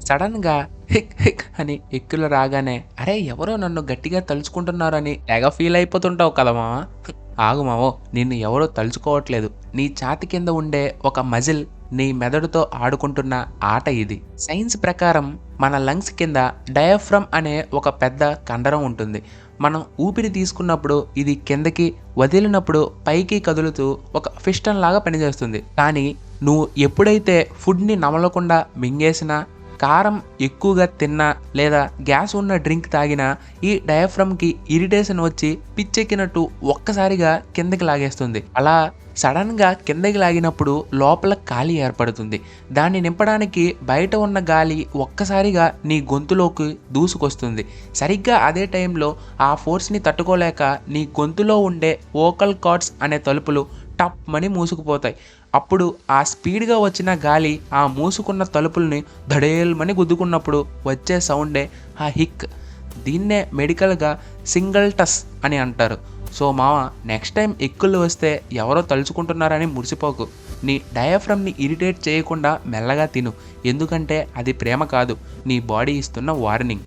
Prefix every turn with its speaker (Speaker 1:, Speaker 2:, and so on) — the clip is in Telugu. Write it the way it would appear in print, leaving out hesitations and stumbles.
Speaker 1: సడన్‌గా హిక్ హిక్ అని ఎక్కిళ్ళు రాగానే అరే! ఎవరో నన్ను గట్టిగా తలుచుకుంటున్నారని తెగ ఫీల్ అయిపోతుంటావు కదా మామ. ఆగు మావో నిన్ను ఎవరో తలుచుకోవట్లేదు. నీ ఛాతీ కింద ఉండే ఒక మజిల్ నీ మెదడుతో ఆడుకుంటున్న ఆట ఇది. సైన్స్ ప్రకారం మన లంగ్స్ కింద డయాఫ్రమ్ అనే ఒక పెద్ద కండరం ఉంటుంది. మనం ఊపిరి తీసుకున్నప్పుడు ఇది కిందకి, వదిలినప్పుడు పైకి కదులుతూ ఒక పిస్టన్ లాగా పనిచేస్తుంది. కానీ నువ్వు ఎప్పుడైతే ఫుడ్‌ని నమలకుండా మింగేసినా, కారం ఎక్కువగా తిన్నా లేదా గ్యాస్ ఉన్న డ్రింక్ తాగినా ఈ డయాఫ్రమ్‌కి ఇరిటేషన్ వచ్చి పిచ్చెక్కినట్టు ఒక్కసారిగా కిందకి లాగేస్తుంది. అలా సడన్‌గా కిందకి లాగినప్పుడు లోపల ఖాళీ ఏర్పడుతుంది. దాన్ని నింపడానికి బయట ఉన్న గాలి ఒక్కసారిగా నీ గొంతులోకి దూసుకొస్తుంది. సరిగ్గా అదే టైంలో ఆ ఫోర్స్‌ని తట్టుకోలేక నీ గొంతులో ఉండే వోకల్ కార్డ్స్ అనే తలుపులు టప్‌మని మూసుకుపోతాయి. అప్పుడు ఆ స్పీడ్‌గా వచ్చిన గాలి ఆ మూసుకున్న తలుపుల్ని ధడేల్‌మని గుద్దుకున్నప్పుడు వచ్చే సౌండే ఆ హిక్. దీన్నే మెడికల్‌గా సింగిల్టస్ అని అంటారు. సో మామ, నెక్స్ట్ టైం ఎక్కుళ్ళు వస్తే ఎవరో తలుచుకుంటున్నారని మురిసిపోకు. నీ డయాఫ్రమ్‌ని ఇరిటేట్ చేయకుండా మెల్లగా తిను. ఎందుకంటే అది ప్రేమ కాదు, నీ బాడీ ఇస్తున్న వార్నింగ్.